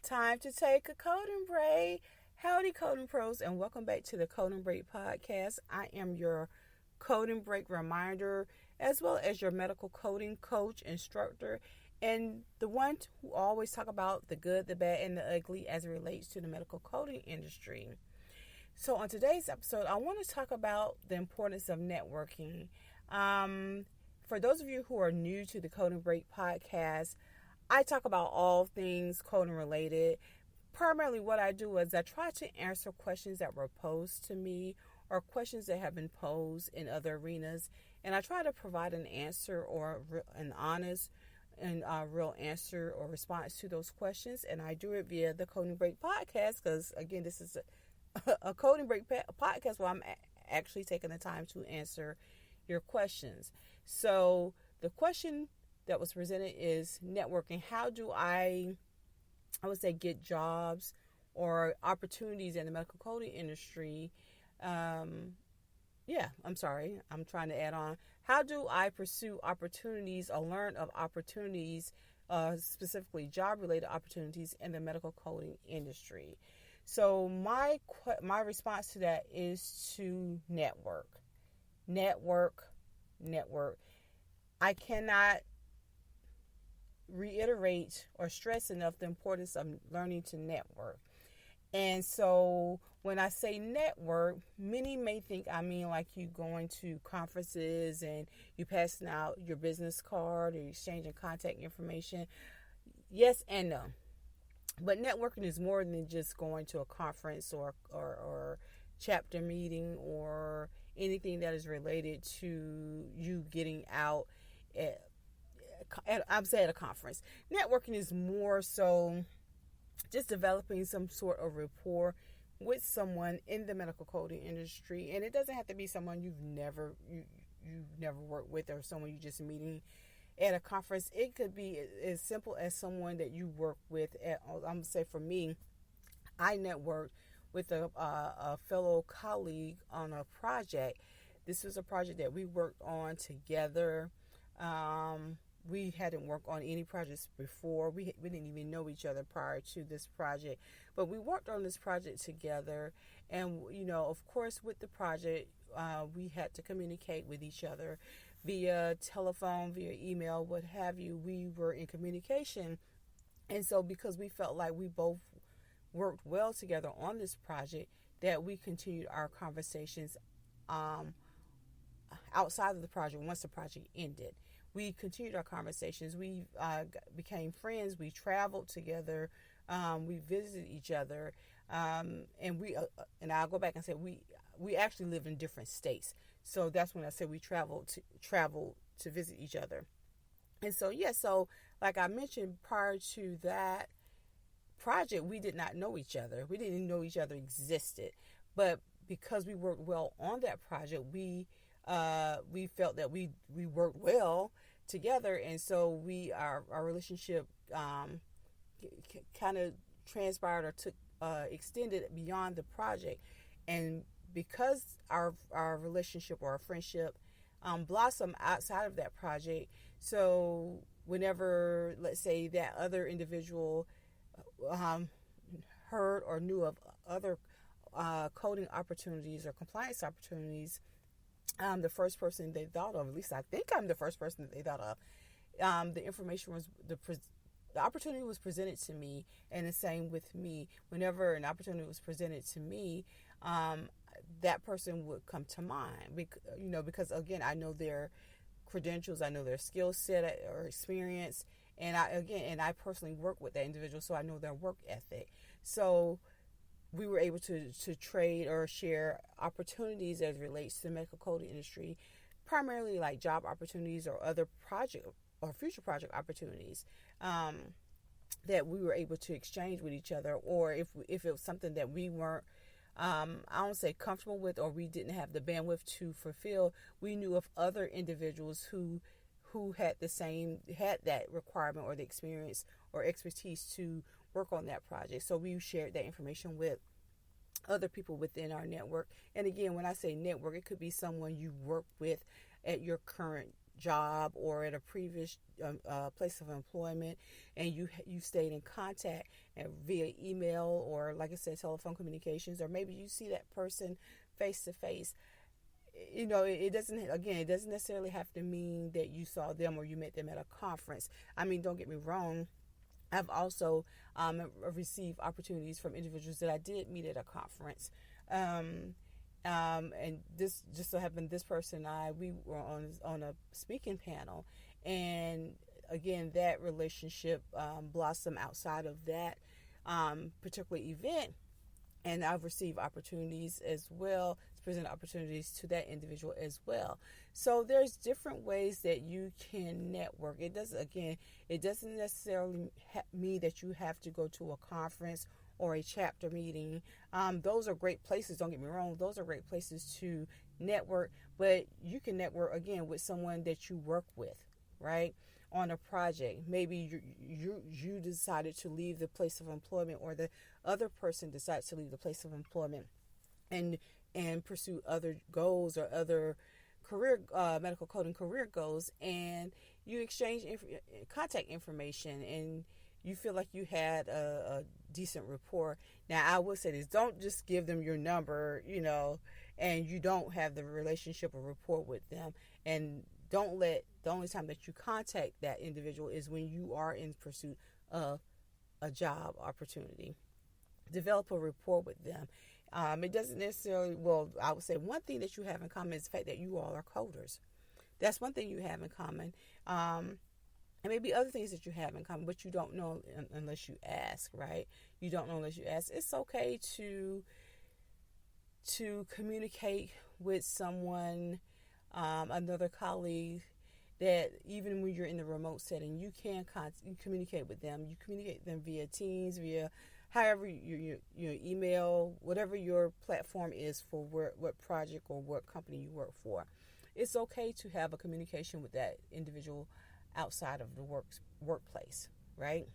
Time to take a coding break. Howdy, coding pros, and welcome back to the Coding Break podcast. I am your coding break reminder, as well as your medical coding coach, instructor, and the one who always talk about the good, the bad, and the ugly as it relates to the medical coding industry. So, on today's episode, I want to talk about the importance of networking. For those of you who are new to the Coding Break podcast, I talk about all things coding related. Primarily what I do is I try to answer questions that were posed to me or questions that have been posed in other arenas. And I try to provide an answer or an honest and real answer or response to those questions. And I do it via the Coding Break podcast because, again, this is a Coding Break podcast where I'm actually taking the time to answer your questions. So the question that was presented is networking. How do I would say, get jobs or opportunities in the medical coding industry? I'm trying to add on. How do I pursue opportunities or learn of opportunities, specifically job-related opportunities in the medical coding industry? So my response to that is to network. I cannot reiterate or stress enough the importance of learning to network. And so when I say network, many may think I mean like you going to conferences and you passing out your business card or exchanging contact information. Yes and no. But networking is more than just going to a conference or chapter meeting or anything that is related to you getting out at a conference. Networking is more so just developing some sort of rapport with someone in the medical coding industry, and it doesn't have to be someone you've never worked with or someone you're just meeting at a conference. It could be as simple as someone that you work with. I'm gonna say for me, I networked with a fellow colleague on a project. This was a project that we worked on together. We hadn't worked on any projects before. We didn't even know each other prior to this project. But we worked on this project together. And, of course, with the project, we had to communicate with each other via telephone, via email, what have you. We were in communication. And so because we felt like we both worked well together on this project, that we continued our conversations outside of the project once the project ended. We continued our conversations. We became friends. We traveled together. We visited each other, and I'll go back and say we actually lived in different states. So that's when I said we traveled to visit each other. And so so like I mentioned, prior to that project, we did not know each other. We didn't even know each other existed. But because we worked well on that project, we felt that we worked well together, and so our relationship kind of transpired or took extended beyond the project. And because our relationship or our friendship blossomed outside of that project, so whenever, let's say, that other individual heard or knew of other coding opportunities or compliance opportunities, the first person they thought of, at least I think I'm the first person that they thought of. The information was the opportunity was presented to me, and the same with me. Whenever an opportunity was presented to me, that person would come to mind. Because again, I know their credentials, I know their skill set or experience, and I personally work with that individual, so I know their work ethic. So we were able to trade or share opportunities as it relates to the medical coding industry, primarily like job opportunities or other project or future project opportunities that we were able to exchange with each other. Or if it was something that we weren't, I don't say comfortable with, or we didn't have the bandwidth to fulfill, we knew of other individuals who had that requirement or the experience or expertise to work on that project. So we shared that information with other people within our network. And again, when I say network, it could be someone you work with at your current job or at a previous place of employment, and you stayed in contact and via email or, like I said, telephone communications, or maybe you see that person face to face. It doesn't necessarily have to mean that you saw them or you met them at a conference. I mean, don't get me wrong. I've also received opportunities from individuals that I did meet at a conference. And this just so happened, this person and we were on a speaking panel, and again, that relationship blossomed outside of that particular event. And I've received opportunities as well, to present opportunities to that individual as well. So there's different ways that you can network. It doesn't necessarily mean that you have to go to a conference or a chapter meeting. Those are great places, don't get me wrong. Those are great places to network, but you can network, again, with someone that you work with, right? On a project. Maybe you decided to leave the place of employment, or the other person decides to leave the place of employment and pursue other goals or other career medical coding career goals, and you exchange contact information, and you feel like you had a decent rapport. Now, I would say this: don't just give them your number, and you don't have the relationship or rapport with them, and don't let the only time that you contact that individual is when you are in pursuit of a job opportunity. Develop a rapport with them. It doesn't necessarily, I would say one thing that you have in common is the fact that you all are coders. That's one thing you have in common. And maybe other things that you have in common, but you don't know unless you ask, right? You don't know unless you ask. It's okay to communicate with someone, another colleague, that even when you're in the remote setting, you can you communicate with them. You communicate with them via Teams, via however your email, whatever your platform is for what project or what company you work for. It's okay to have a communication with that individual outside of the workplace, right?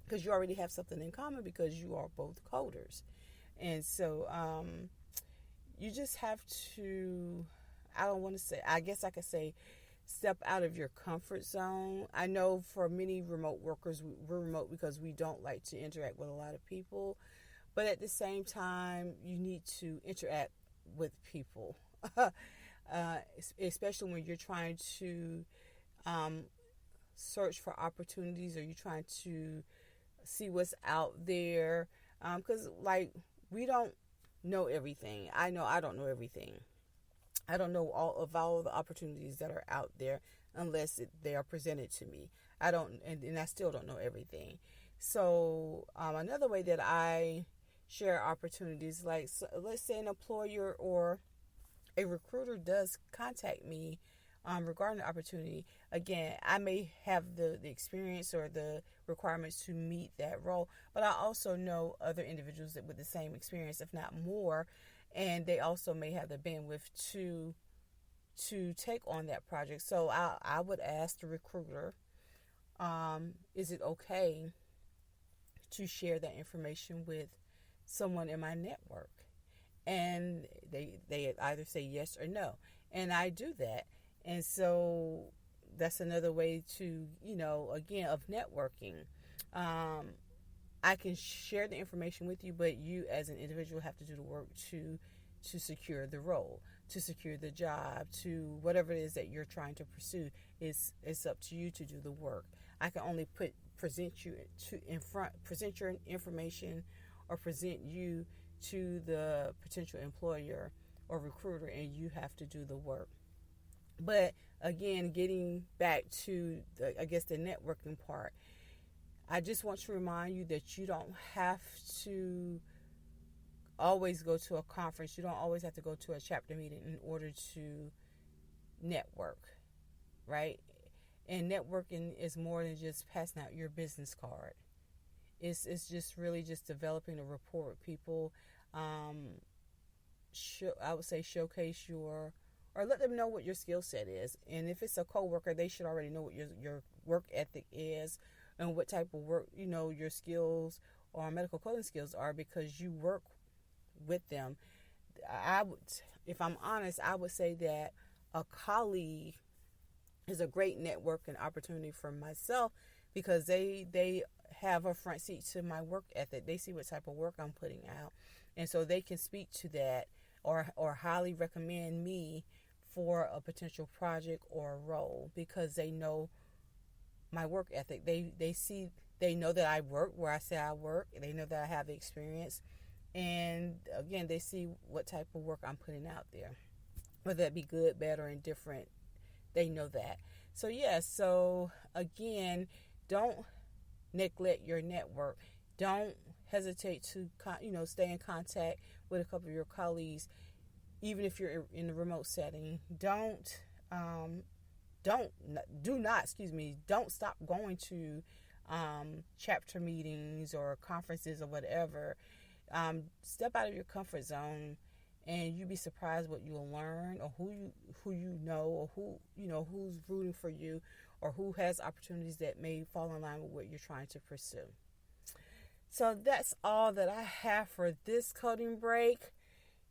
Because you already have something in common, because you are both coders. And so you just have to, I guess I could say, step out of your comfort zone. I know for many remote workers, we're remote because we don't like to interact with a lot of people. But at the same time, you need to interact with people, especially when you're trying to search for opportunities, or you're trying to see what's out there. Because, we don't know everything. I know I don't know everything. I don't know all the opportunities that are out there unless they are presented to me. I don't, and I still don't know everything. So another way that I share opportunities, let's say an employer or a recruiter does contact me regarding the opportunity. Again, I may have the experience or the requirements to meet that role, but I also know other individuals that with the same experience, if not more, and they also may have the bandwidth to take on that project. So I would ask the recruiter, is it okay to share that information with someone in my network? And they either say yes or no, and I do that. And so that's another way to, again, of networking. I can share the information with you, but you as an individual have to do the work to secure the role, to secure the job, to whatever it is that you're trying to pursue. It's up to you to do the work. I can only present your information, or present you to the potential employer or recruiter, and you have to do the work. But again, getting back to the networking part, I just want to remind you that you don't have to always go to a conference. You don't always have to go to a chapter meeting in order to network, right? And networking is more than just passing out your business card. It's just really just developing a rapport with people. I would say showcase or let them know what your skill set is. And if it's a coworker, they should already know what your work ethic is and what type of work, your skills or medical coding skills are, because you work with them. If I'm honest, I would say that a colleague is a great networking opportunity for myself because they have a front seat to my work ethic. They see what type of work I'm putting out, and so they can speak to that or highly recommend me for a potential project or a role because they know my work ethic. They know that I work where I say I work. They know that I have the experience, and again, they see what type of work I'm putting out there, whether that be good, bad, or indifferent. They know that. So yeah. So again, don't neglect your network. Don't hesitate to stay in contact with a couple of your colleagues, even if you're in a remote setting. Don't stop going to chapter meetings or conferences or whatever. Step out of your comfort zone, and you'll be surprised what you'll learn, or who you know, or who's rooting for you, or who has opportunities that may fall in line with what you're trying to pursue. So that's all that I have for this coding break.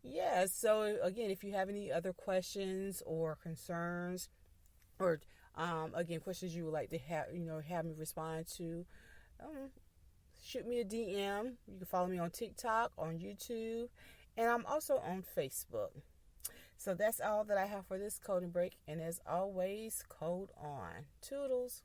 Yeah, so again, if you have any other questions or concerns, or again, questions you would like to have me respond to, shoot me a DM. You can follow me on TikTok, on YouTube, and I'm also on Facebook. So that's all that I have for this coding break. And as always, code on. Toodles.